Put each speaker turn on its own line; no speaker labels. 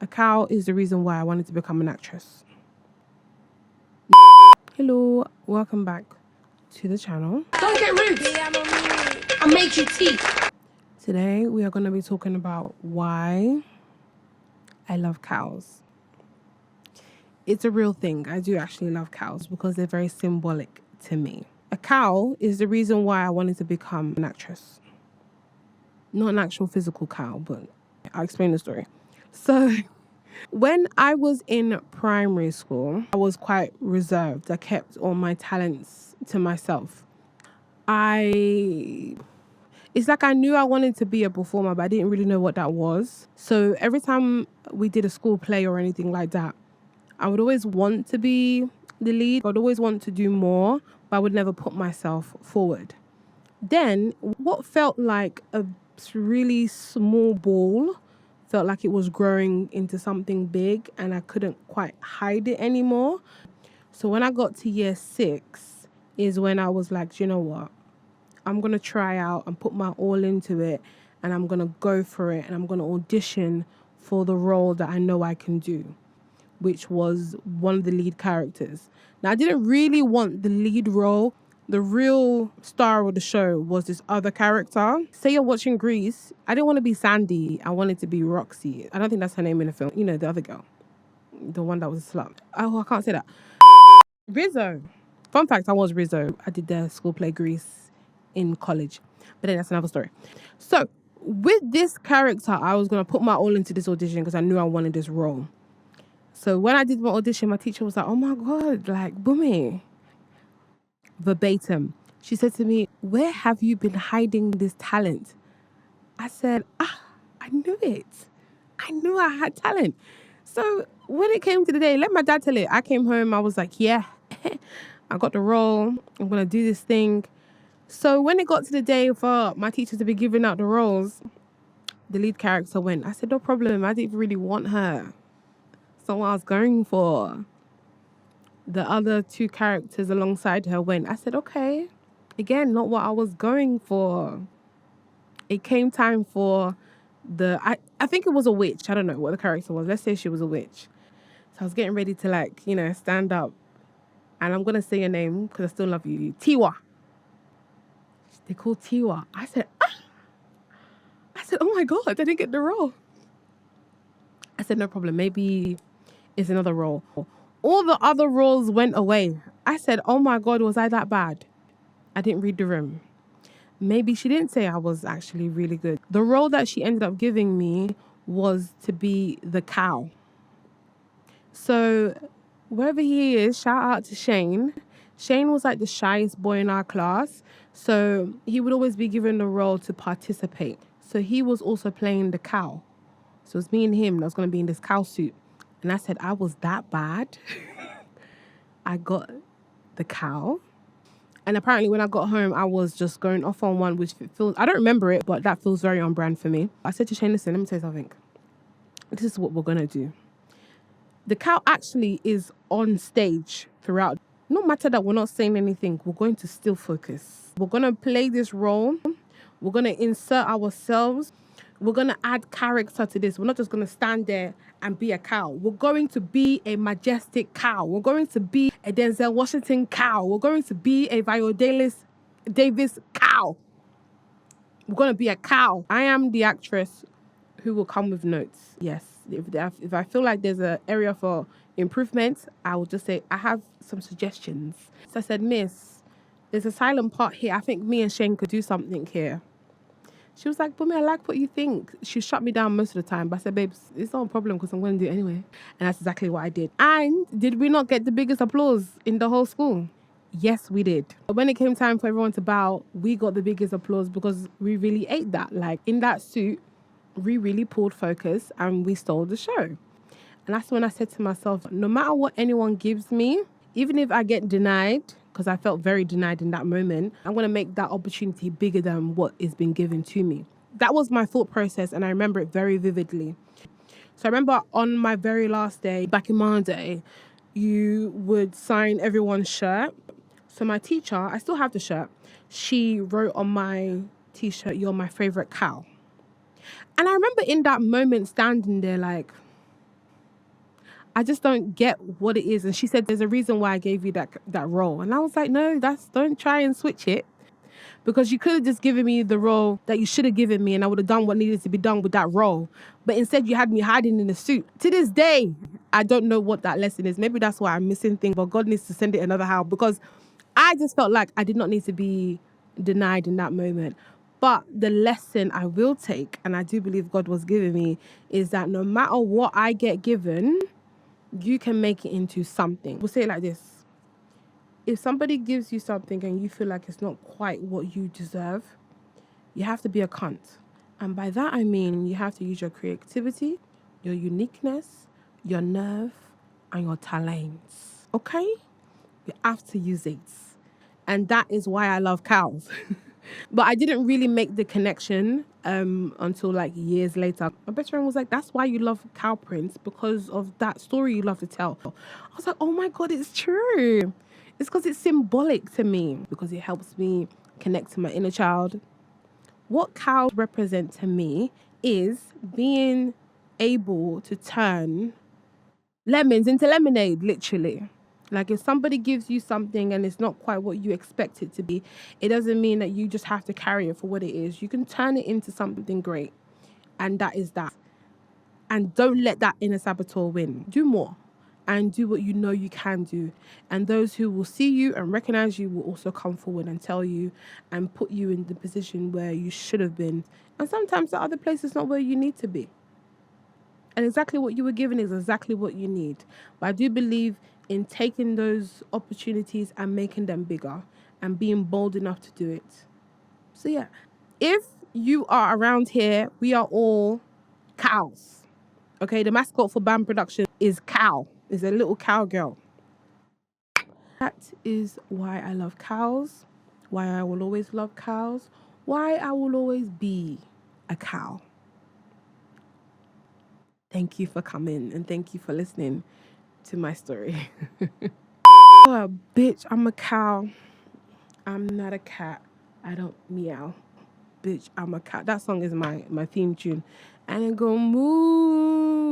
cow is the reason why I wanted to become an actress. Hello, welcome back to the channel.
Don't get rude. I'll make you teeth.
Today we are going to be talking about why I love cows. It's a real thing. I do actually love cows because they're very symbolic to me. A cow is the reason why I wanted to become an actress. Not an actual physical cow, but I'll explain the story. So when I was in primary school, I was quite reserved. I kept all my talents to myself. It's like I knew I wanted to be a performer, but I didn't really know what that was. So every time we did a school play or anything like that, I would always want to be the lead. I'd always want to do more, but I would never put myself forward. Then what felt like a really small ball felt like it was growing into something big and I couldn't quite hide it anymore. So when I got to year 6 is when I was like, do you know what? I'm going to try out and put my all into it and I'm going to go for it and I'm going to audition for the role that I know I can do, which was one of the lead characters. Now, I didn't really want the lead role. The real star of the show was this other character. Say you're watching Grease. I didn't want to be Sandy. I wanted to be Roxy. I don't think that's her name in the film. You know, the other girl. The one that was a slut. Oh, I can't say that. Rizzo. Fun fact, I was Rizzo. I did the school play Grease in college. But then that's another story. So, with this character, I was going to put my all into this audition because I knew I wanted this role. So, when I did my audition, my teacher was like, oh my God, like, Bumi. Verbatim. She said to me, where have you been hiding this talent? I said, I knew it. I knew I had talent. So when it came to the day, let my dad tell it. I came home, I was like, yeah, I got the role. I'm going to do this thing. So when it got to the day for my teacher to be giving out the roles, the lead character went. I said, no problem. I didn't really want her. So what I was going for. The other 2 characters alongside her went. I said, okay. Again, not what I was going for. It came time for I think it was a witch. I don't know what the character was. Let's say she was a witch. So I was getting ready to stand up. And I'm going to say your name because I still love you. Tiwa. They called Tiwa. I said, oh my God, I didn't get the role. I said, no problem. Maybe it's another role. All the other roles went away. I said, oh my God, was I that bad? I didn't read the room. Maybe she didn't say I was actually really good. The role that she ended up giving me was to be the cow. So wherever he is, shout out to Shane. Shane was like the shyest boy in our class. So he would always be given the role to participate. So he was also playing the cow. So it was me and him that was going to be in this cow suit. And I said, I was that bad. I got the cow. And apparently when I got home, I was just going off on one, which feels, I don't remember it, but that feels very on brand for me. I said to Shane, listen, let me tell you something. This is what we're going to do. The cow actually is on stage throughout. No matter that we're not saying anything, we're going to still focus. We're going to play this role. We're going to insert ourselves. We're going to add character to this. We're not just going to stand there and be a cow. We're going to be a majestic cow. We're going to be a Denzel Washington cow. We're going to be a Viola Davis cow. We're going to be a cow. I am the actress who will come with notes. Yes. If I feel like there's an area for improvement, I will just say, I have some suggestions. So I said, miss, there's a silent part here. I think me and Shane could do something here. She was like, Bumi, I like what you think. She shut me down most of the time. But I said, babes, it's not a problem because I'm going to do it anyway. And that's exactly what I did. And did we not get the biggest applause in the whole school? Yes, we did. But when it came time for everyone to bow, we got the biggest applause because we really ate that. Like, in that suit, we really pulled focus and we stole the show. And that's when I said to myself, no matter what anyone gives me, even if I get denied, because I felt very denied in that moment, I'm going to make that opportunity bigger than what is being given to me. That was my thought process and I remember it very vividly. So I remember on my very last day, back in my day, you would sign everyone's shirt. So my teacher, I still have the shirt, she wrote on my t-shirt, you're my favorite cow. And I remember in that moment standing there like, I just don't get what it is. And she said, there's a reason why I gave you that role. And I was like, no, don't try and switch it. Because you could have just given me the role that you should have given me and I would have done what needed to be done with that role. But instead you had me hiding in a suit. To this day, I don't know what that lesson is. Maybe that's why I'm missing things, but God needs to send it another how, because I just felt like I did not need to be denied in that moment. But the lesson I will take, and I do believe God was giving me, is that no matter what I get given, you can make it into something. We'll say it like this. If somebody gives you something and you feel like it's not quite what you deserve, you have to be a cunt. And by that I mean you have to use your creativity, your uniqueness, your nerve, and your talents. Okay? You have to use it. And that is why I love cows. But I didn't really make the connection until like years later. My best friend was like, that's why you love cow prints, because of that story you love to tell. I was like, oh my God, it's true. It's because it's symbolic to me, because it helps me connect to my inner child. What cows represent to me is being able to turn lemons into lemonade, literally. Like if somebody gives you something and it's not quite what you expect it to be, it doesn't mean that you just have to carry it for what it is. You can turn it into something great. And that is that. And don't let that inner saboteur win. Do more and do what you know you can do. And those who will see you and recognize you will also come forward and tell you and put you in the position where you should have been. And sometimes the other place is not where you need to be. And exactly what you were given is exactly what you need. But I do believe in taking those opportunities and making them bigger and being bold enough to do it. So yeah, if you are around here, we are all cows. Okay, the mascot for BAM Production is Cow. Is a little cowgirl. That is why I love cows, why I will always love cows, why I will always be a cow. Thank you for coming and thank you for listening to my story. Oh, bitch, I'm a cow. I'm not a cat. I don't meow. Bitch, I'm a cat. That song is my theme tune. And it go moo.